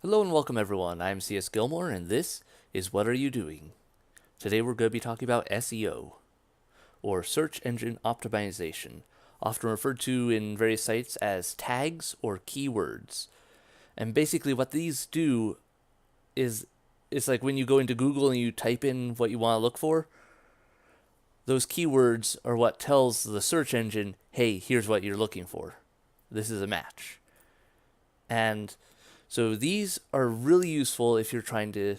Hello and welcome everyone, I'm CS Gilmore and this is What Are You Doing? Today we're going to be talking about SEO, or Search Engine Optimization, often referred to in various sites as tags or keywords. And basically what these do is, it's like when you go into Google and you type in what you want to look for, those keywords are what tells the search engine, hey, here's what you're looking for. This is a match. And so these are really useful if you're trying to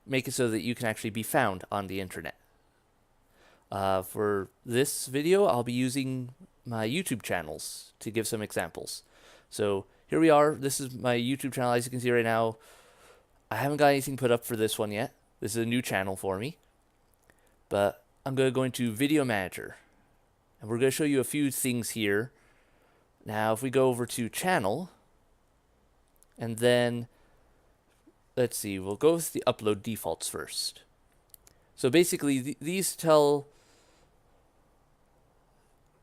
make it so that you can actually be found on the internet. For this video, I'll be using my YouTube channels to give some examples. So here we are. This is my YouTube channel. As you can see right now, I haven't got anything put up for this one yet. This is a new channel for me. But I'm going to go into Video Manager. And we're going to show you a few things here. Now, if we go over to Channel, and then, let's see, we'll go with the upload defaults first. So basically, these tell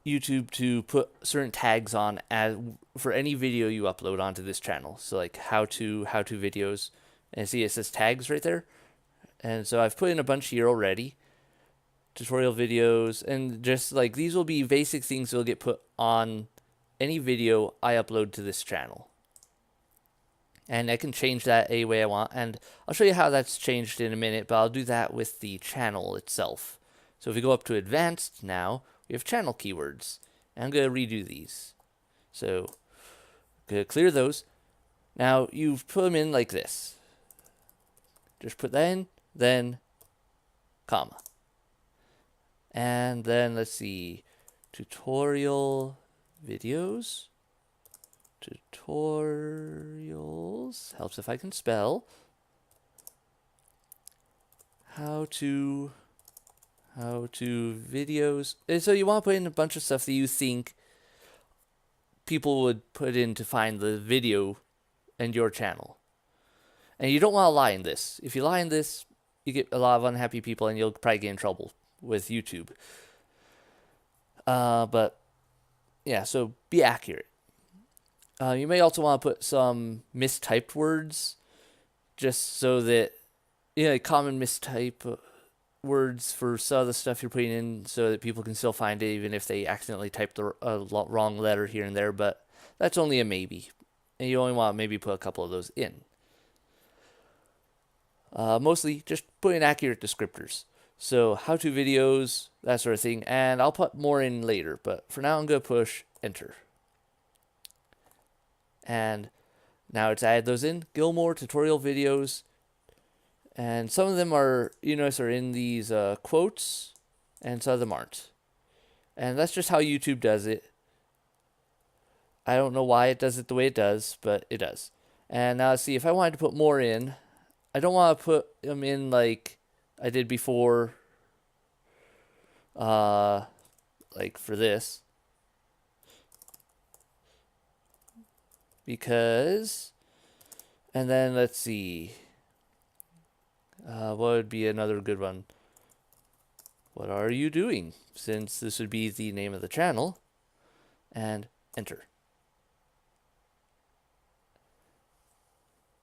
YouTube to put certain tags on for any video you upload onto this channel. So like how-to videos, and see it says tags right there. And so I've put in a bunch here already. Tutorial videos, and just like these will be basic things that will get put on any video I upload to this channel. And I can change that any way I want, and I'll show you how that's changed in a minute, but I'll do that with the channel itself. So if we go up to advanced now, we have channel keywords, and I'm going to redo these. So I'm going to clear those. Now you put them in like this. Just put that in, then comma. And then let's see, tutorial videos. Tutorials helps if I can spell. How to videos. And so you want to put in a bunch of stuff that you think people would put in to find the video and your channel. And you don't want to lie in this. If you lie in this, you get a lot of unhappy people and you'll probably get in trouble with YouTube. But yeah, so be accurate. You may also want to put some mistyped words, just so that, common mistype words for some of the stuff you're putting in, so that people can still find it even if they accidentally typed the wrong letter here and there. But that's only a maybe, and you only want to maybe put a couple of those in. Mostly just put in accurate descriptors. So how-to videos, that sort of thing, and I'll put more in later. But for now, I'm going to push enter. And now it's added those in. Gilmore tutorial videos. And some of them are, are in these quotes, and some of them aren't. And that's just how YouTube does it. I don't know why it does it the way it does, but it does. And now let's see, if I wanted to put more in, I don't want to put them in like I did before, like for this. Because, and then let's see, what would be another good one? What are you doing? Since this would be the name of the channel, and enter.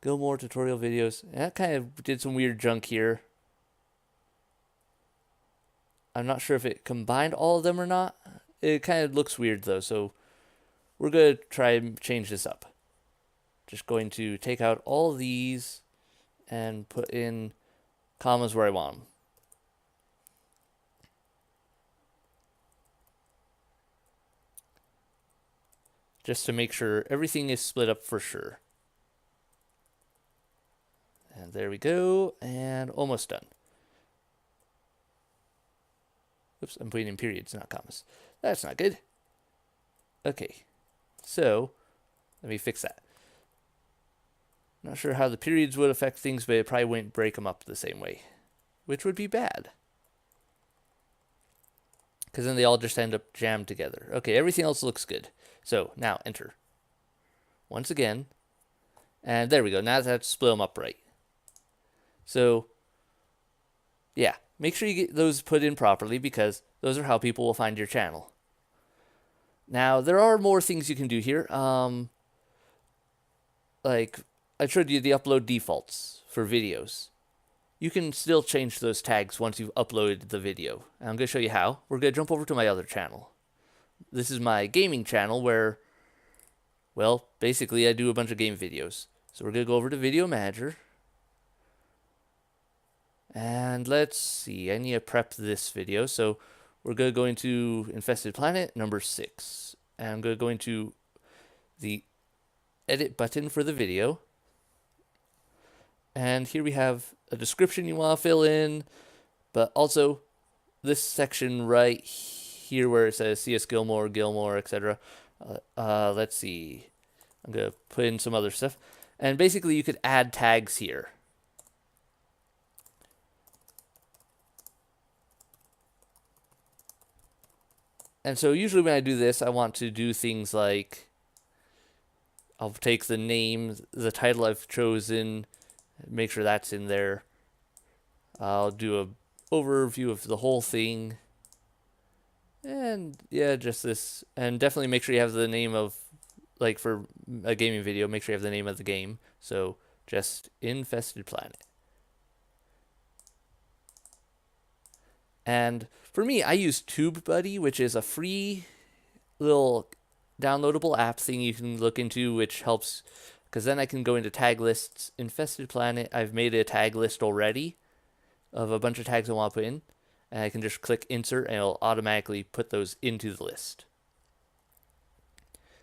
Gilmore tutorial videos. And that kind of did some weird junk here. I'm not sure if it combined all of them or not. It kind of looks weird though, so we're going to try and change this up. Just going to take out all of these and put in commas where I want them. Just to make sure everything is split up for sure. And there we go, and almost done. Oops, I'm putting in periods, not commas. That's not good. Okay, so let me fix that. Not sure how the periods would affect things, but it probably wouldn't break them up the same way, which would be bad. Because then they all just end up jammed together. Okay, everything else looks good. So now enter. Once again. And there we go. Now that's split them up right. So, yeah, make sure you get those put in properly, because those are how people will find your channel. Now, there are more things you can do here. Like I showed you the upload defaults for videos. You can still change those tags once you've uploaded the video. And I'm going to show you how. We're going to jump over to my other channel. This is my gaming channel where, well, basically I do a bunch of game videos. So we're going to go over to Video Manager. And let's see, I need to prep this video. So we're going to go into Infested Planet number 6. And I'm going to go into the edit button for the video. And here we have a description you want to fill in, but also this section right here where it says CS Gilmore, etc. Let's see. I'm going to put in some other stuff. And basically you could add tags here. And so usually when I do this, I want to do things like I'll take the name, the title I've chosen, make sure that's in there. I'll do a overview of the whole thing. And yeah, just this. And definitely make sure you have the name of, like for a gaming video, make sure you have the name of the game. So just Infested Planet. And for me, I use TubeBuddy, which is a free little downloadable app thing you can look into, which helps, because then I can go into tag lists. Infested Planet, I've made a tag list already of a bunch of tags I want to put in, and I can just click insert and it'll automatically put those into the list.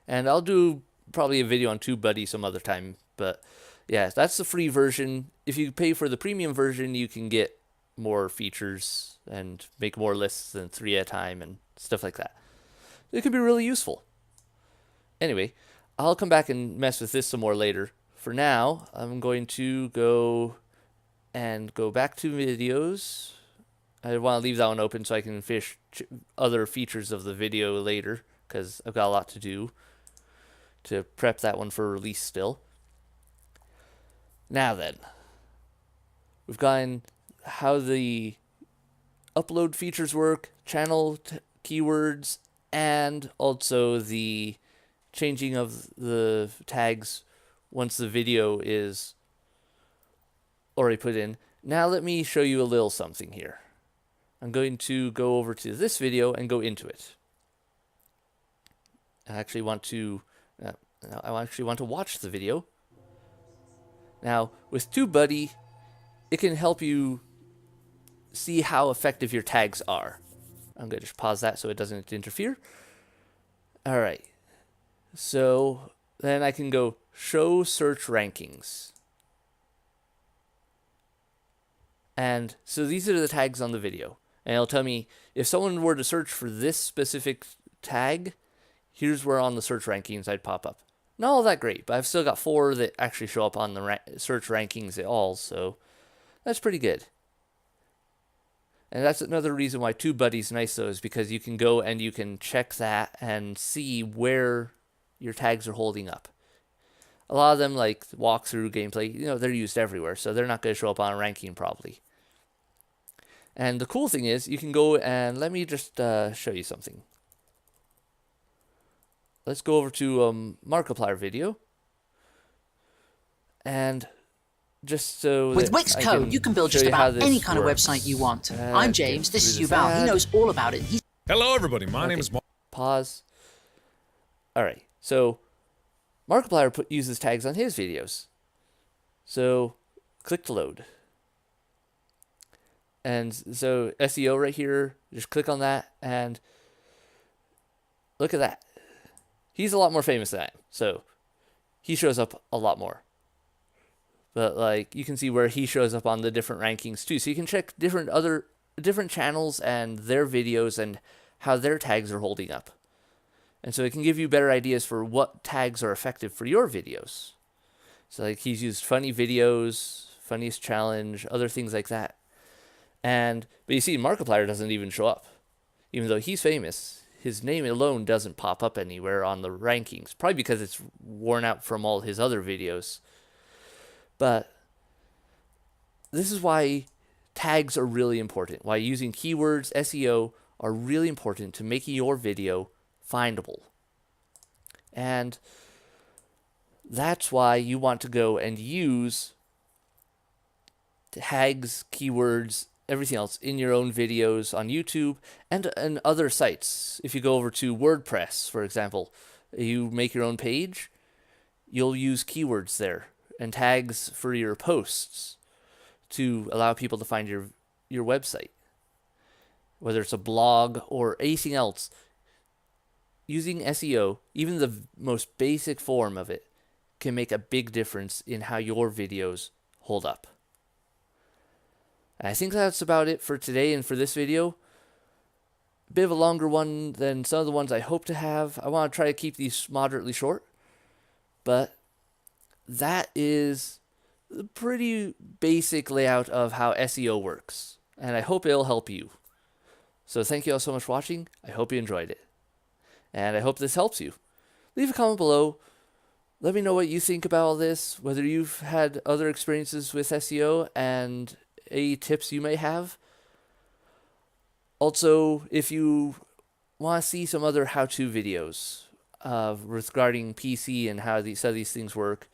And I'll do probably a video on TubeBuddy some other time, but yeah, that's the free version. If you pay for the premium version, you can get more features and make more lists than 3 at a time and stuff like that. It could be really useful. Anyway, I'll come back and mess with this some more later. For now, I'm going to go back to videos. I want to leave that one open so I can finish other features of the video later, because I've got a lot to do to prep that one for release still. Now then, we've gotten how the upload features work, channel keywords, and also the changing of the tags once the video is already put in. Now let me show you a little something here. I'm going to go over to this video and go into it. I actually want to watch the video. Now with TubeBuddy, it can help you see how effective your tags are. I'm going to just pause that so it doesn't interfere. All right. So then I can go show search rankings. And so these are the tags on the video. And it'll tell me if someone were to search for this specific tag, here's where on the search rankings I'd pop up. Not all that great, but I've still got 4 that actually show up on the search rankings at all, so that's pretty good. And that's another reason why TubeBuddy's nice though, is because you can go and you can check that and see where your tags are holding up. A lot of them, like walkthrough gameplay, they're used everywhere, so they're not going to show up on a ranking probably. And the cool thing is, you can go and let me just show you something. Let's go over to Markiplier video. And just so with Wix Code, you can build just about any kind of website you want. I'm James, this is Yuval. He knows all about it. Hello, everybody. My name is Mark. Pause. All right. So Markiplier uses tags on his videos. So click to load. And so SEO right here, just click on that and look at that. He's a lot more famous than I am, so he shows up a lot more. But like you can see where he shows up on the different rankings too. So you can check different channels and their videos and how their tags are holding up. And so it can give you better ideas for what tags are effective for your videos. So like he's used funny videos, funniest challenge, other things like that. But you see Markiplier doesn't even show up. Even though he's famous, his name alone doesn't pop up anywhere on the rankings. Probably because it's worn out from all his other videos. But this is why tags are really important. Why using keywords, SEO, are really important to making your video findable. And That's why you want to go and use tags, keywords, everything else in your own videos on YouTube and other sites. If you go over to WordPress, for example, you make your own page, you'll use keywords there and tags for your posts to allow people to find your website. Whether it's a blog or anything else, using SEO, even the most basic form of it, can make a big difference in how your videos hold up. And I think that's about it for today and for this video. A bit of a longer one than some of the ones I hope to have. I want to try to keep these moderately short, but that is the pretty basic layout of how SEO works, and I hope it'll help you. So thank you all so much for watching. I hope you enjoyed it, and I hope this helps you. Leave a comment below. Let me know what you think about all this, whether you've had other experiences with SEO and any tips you may have. Also, if you want to see some other how-to videos regarding PC and how some of these things work,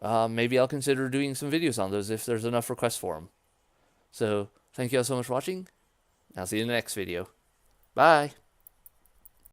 maybe I'll consider doing some videos on those if there's enough requests for them. So, thank you all so much for watching. I'll see you in the next video. Bye!